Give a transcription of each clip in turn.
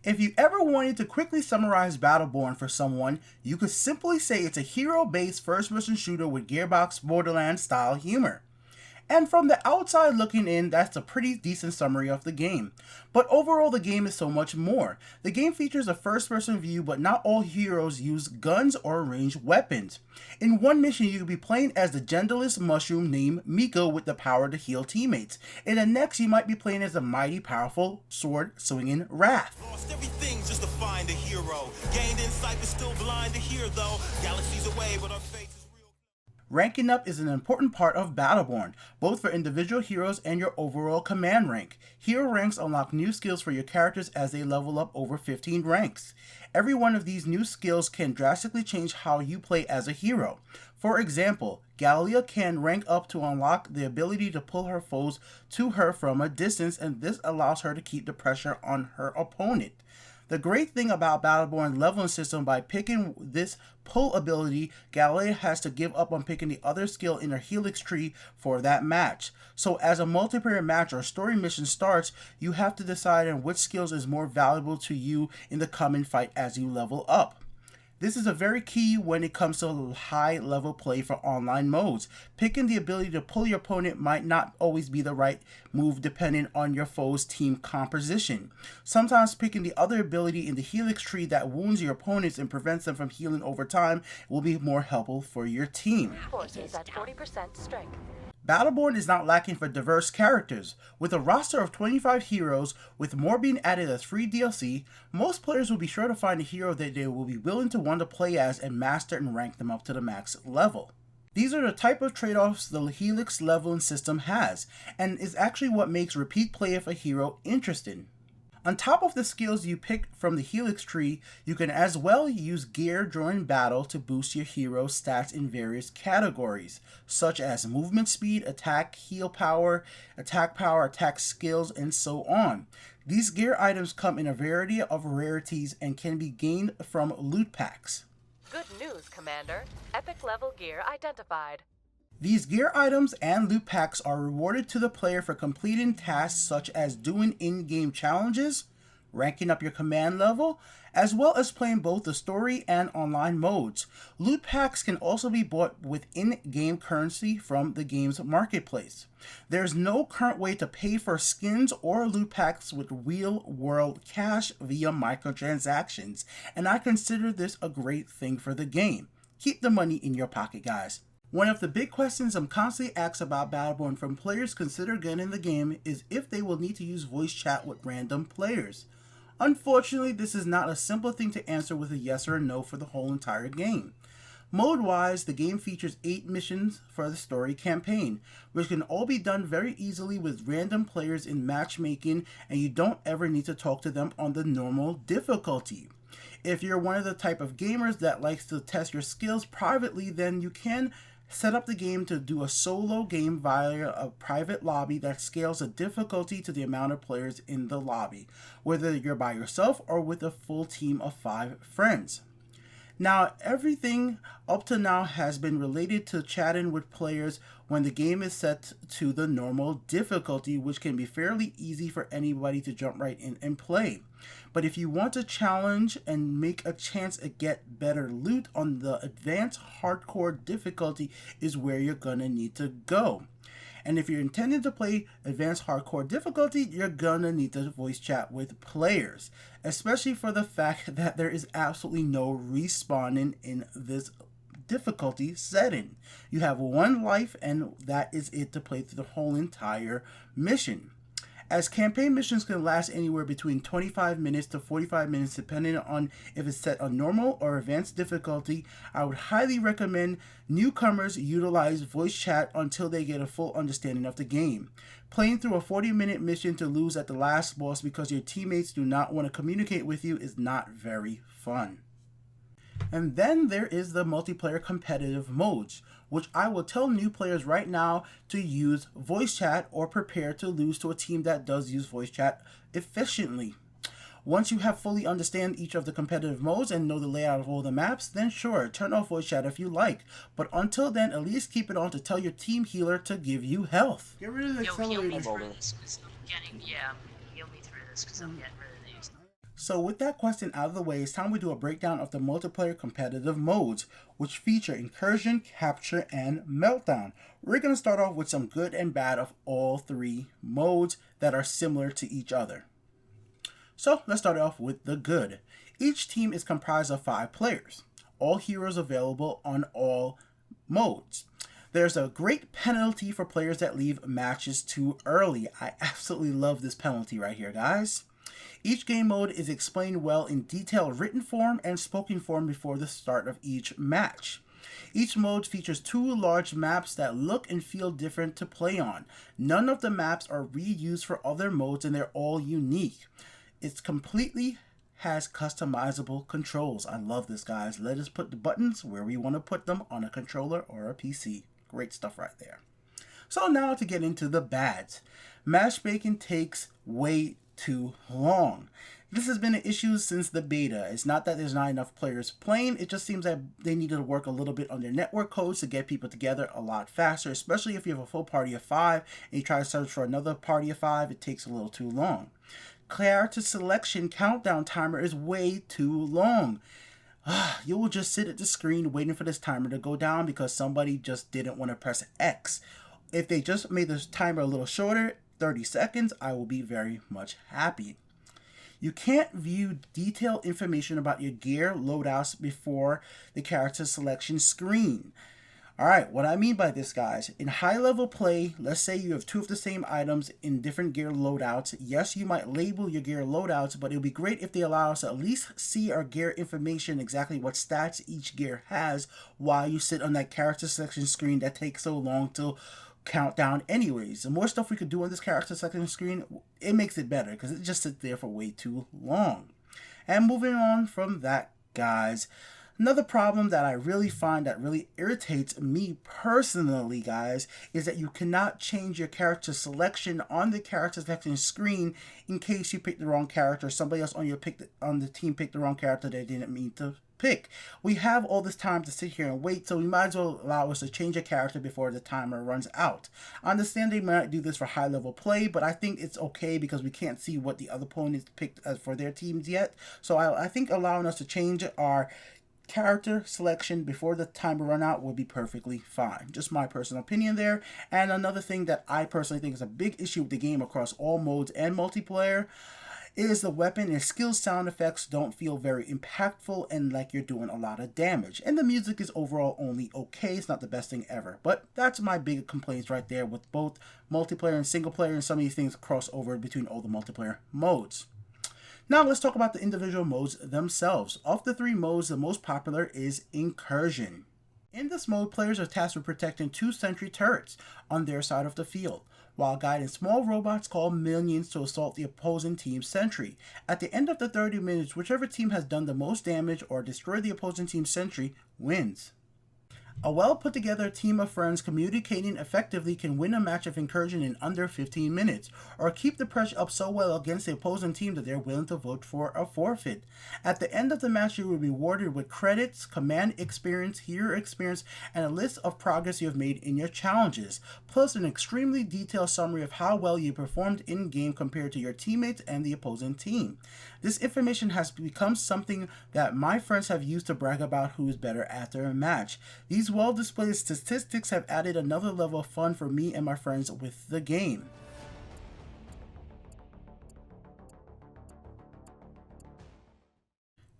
If you ever wanted to quickly summarize Battleborn for someone, you could simply say it's a hero-based first-person shooter with Gearbox Borderlands style humor. And from the outside looking in, that's a pretty decent summary of the game. But overall, the game is so much more. The game features a first-person view, but not all heroes use guns or ranged weapons. In one mission, you will be playing as the genderless mushroom named Miko with the power to heal teammates. In the next, you might be playing as a mighty powerful sword-swinging Wrath. Lost everything just to find a hero. Gained insight but still blind to hear though. Galaxies away, but our faith is real. Ranking up is an important part of Battleborn, both for individual heroes and your overall command rank. Hero ranks unlock new skills for your characters as they level up over 15 ranks. Every one of these new skills can drastically change how you play as a hero. For example, Gallia can rank up to unlock the ability to pull her foes to her from a distance, and this allows her to keep the pressure on her opponent. The great thing about Battleborn's leveling system, by picking this pull ability, Gallia has to give up on picking the other skill in her helix tree for that match. So as a multiplayer match or story mission starts, you have to decide on which skills is more valuable to you in the coming fight as you level up. This is a very key when it comes to high level play for online modes. Picking the ability to pull your opponent might not always be the right move depending on your foe's team composition. Sometimes picking the other ability in the helix tree that wounds your opponents and prevents them from healing over time will be more helpful for your team. Forces at 40% strength. Battleborn is not lacking for diverse characters. With a roster of 25 heroes, with more being added as free DLC, most players will be sure to find a hero that they will be willing to want to play as and master and rank them up to the max level. These are the type of trade-offs the Helix leveling system has, and is actually what makes repeat play of a hero interesting. On top of the skills you pick from the Helix tree, you can as well use gear during battle to boost your hero's stats in various categories, such as movement speed, attack, heal power, attack skills, and so on. These gear items come in a variety of rarities and can be gained from loot packs. Good news, Commander. Epic level gear identified. These gear items and loot packs are rewarded to the player for completing tasks such as doing in-game challenges, ranking up your command level, as well as playing both the story and online modes. Loot packs can also be bought with in-game currency from the game's marketplace. There's no current way to pay for skins or loot packs with real-world cash via microtransactions, and I consider this a great thing for the game. Keep the money in your pocket, guys. One of the big questions I'm constantly asked about Battleborn from players consider getting the game is if they will need to use voice chat with random players. Unfortunately, this is not a simple thing to answer with a yes or a no for the whole entire game. Mode-wise, the game features 8 missions for the story campaign, which can all be done very easily with random players in matchmaking, and you don't ever need to talk to them on the normal difficulty. If you're one of the type of gamers that likes to test your skills privately, then you can set up the game to do a solo game via a private lobby that scales the difficulty to the amount of players in the lobby, whether you're by yourself or with a full team of 5 friends. Now, everything up to now has been related to chatting with players when the game is set to the normal difficulty, which can be fairly easy for anybody to jump right in and play. But if you want to challenge and make a chance to get better loot on the advanced hardcore difficulty is where you're gonna need to go. And if you're intending to play advanced hardcore difficulty, you're gonna need to voice chat with players, especially for the fact that there is absolutely no respawning in this difficulty setting. You have 1 life and that is it to play through the whole entire mission. As campaign missions can last anywhere between 25 minutes to 45 minutes depending on if it's set on normal or advanced difficulty, I would highly recommend newcomers utilize voice chat until they get a full understanding of the game. Playing through a 40-minute mission to lose at the last boss because your teammates do not want to communicate with you is not very fun. And then there is the multiplayer competitive modes, which I will tell new players right now to use voice chat or prepare to lose to a team that does use voice chat efficiently. Once you have fully understand each of the competitive modes and know the layout of all the maps, then sure, turn off voice chat if you like. But until then, at least keep it on to tell your team healer to give you health. Get rid of the Heal me accelerator. through this, 'cause I'm getting, heal me through this, 'cause I'm getting rid of these. So with that question out of the way, it's time we do a breakdown of the multiplayer competitive modes, which feature Incursion, Capture, and Meltdown. We're going to start off with some good and bad of all three modes that are similar to each other. So let's start off with the good. Each team is comprised of 5 players, all heroes available on all modes. There's a great penalty for players that leave matches too early. I absolutely love this penalty right here, guys. Each game mode is explained well in detailed written form and spoken form before the start of each match. Each mode features 2 large maps that look and feel different to play on. None of the maps are reused for other modes and they're all unique. It completely has customizable controls. I love this, guys. Let us put the buttons where we want to put them on a controller or a PC. Great stuff right there. So now to get into the bads. Matchmaking takes way too long. This has been an issue since the beta. It's not that there's not enough players playing, it just seems that they needed to work a little bit on their network codes to get people together a lot faster, especially if you have a full party of 5 and you try to search for another party of 5, it takes a little too long. Character selection countdown timer is way too long. You will just sit at the screen waiting for this timer to go down because somebody just didn't want to press X. If they just made this timer a little shorter, 30 seconds, I will be very much happy. You can't view detailed information about your gear loadouts before the character selection screen. Alright, what I mean by this, guys, in high level play, let's say you have 2 of the same items in different gear loadouts. Yes, you might label your gear loadouts, but it would be great if they allow us to at least see our gear information, exactly what stats each gear has, while you sit on that character selection screen that takes so long to count down anyways. The more stuff we could do on this character selection screen, it makes it better because it just sits there for way too long. And moving on from that, guys, another problem that I really find that really irritates me personally, guys, is that you cannot change your character selection on the character selection screen in case you pick the wrong character or somebody else on the team picked the wrong character they didn't mean to pick. We have all this time to sit here and wait, so we might as well allow us to change a character before the timer runs out. I understand they might do this for high level play, but I think it's okay because we can't see what the other opponents picked for their teams yet. So I think allowing us to change our character selection before the timer run out would be perfectly fine. Just my personal opinion there. And another thing that I personally think is a big issue with the game across all modes and multiplayer is the weapon and skill sound effects don't feel very impactful and like you're doing a lot of damage. And the music is overall only okay. It's not the best thing ever. But that's my big complaints right there with both multiplayer and single player, and some of these things cross over between all the multiplayer modes. Now let's talk about the individual modes themselves. Of the 3 modes, the most popular is Incursion. In this mode, players are tasked with protecting 2 sentry turrets on their side of the field, while guiding small robots called minions to assault the opposing team's sentry. At the end of the 30 minutes, whichever team has done the most damage or destroyed the opposing team's sentry wins. A well put together team of friends communicating effectively can win a match of Incursion in under 15 minutes, or keep the pressure up so well against the opposing team that they're willing to vote for a forfeit. At the end of the match, you will be rewarded with credits, command experience, hero experience, and a list of progress you have made in your challenges, plus an extremely detailed summary of how well you performed in-game compared to your teammates and the opposing team. This information has become something that my friends have used to brag about who is better after a match. These well-displayed statistics have added another level of fun for me and my friends with the game.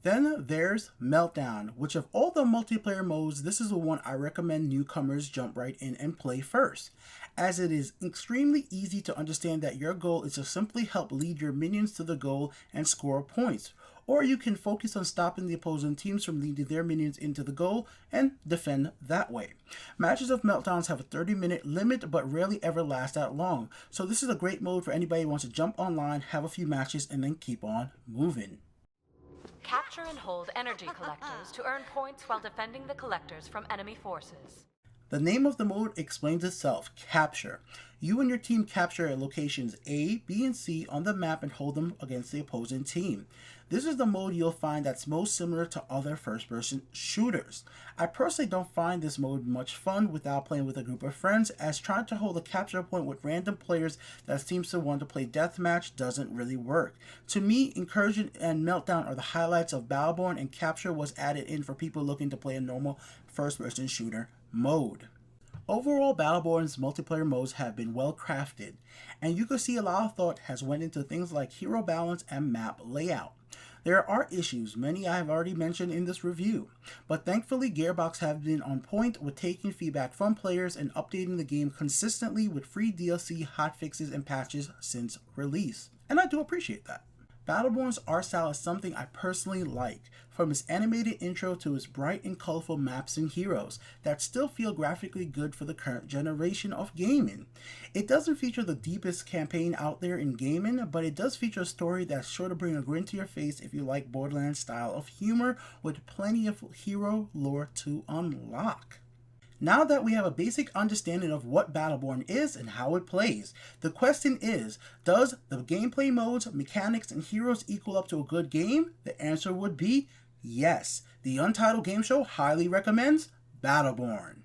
Then there's Meltdown, which of all the multiplayer modes, this is the one I recommend newcomers jump right in and play first, as it is extremely easy to understand that your goal is to simply help lead your minions to the goal and score points, or you can focus on stopping the opposing teams from leading their minions into the goal and defend that way. Matches of Meltdowns have a 30-minute limit but rarely ever last that long, so this is a great mode for anybody who wants to jump online, have a few matches, and then keep on moving. Capture and hold energy collectors to earn points while defending the collectors from enemy forces. The name of the mode explains itself, Capture. You and your team capture locations A, B, and C on the map and hold them against the opposing team. This is the mode you'll find that's most similar to other first-person shooters. I personally don't find this mode much fun without playing with a group of friends, as trying to hold a capture point with random players that seems to want to play deathmatch doesn't really work. To me, Incursion and Meltdown are the highlights of Battleborn, and Capture was added in for people looking to play a normal first-person shooter mode. Overall, Battleborn's multiplayer modes have been well crafted, and you can see a lot of thought has went into things like hero balance and map layout. There are issues, many I have already mentioned in this review, but thankfully Gearbox have been on point with taking feedback from players and updating the game consistently with free DLC, hotfixes, and patches since release, and I do appreciate that. Battleborn's art style is something I personally like, from its animated intro to its bright and colorful maps and heroes that still feel graphically good for the current generation of gaming. It doesn't feature the deepest campaign out there in gaming, but it does feature a story that's sure to bring a grin to your face if you like Borderlands style of humor, with plenty of hero lore to unlock. Now that we have a basic understanding of what Battleborn is and how it plays, the question is, does the gameplay modes, mechanics, and heroes equal up to a good game? The answer would be yes. The Untitled Game Show highly recommends Battleborn.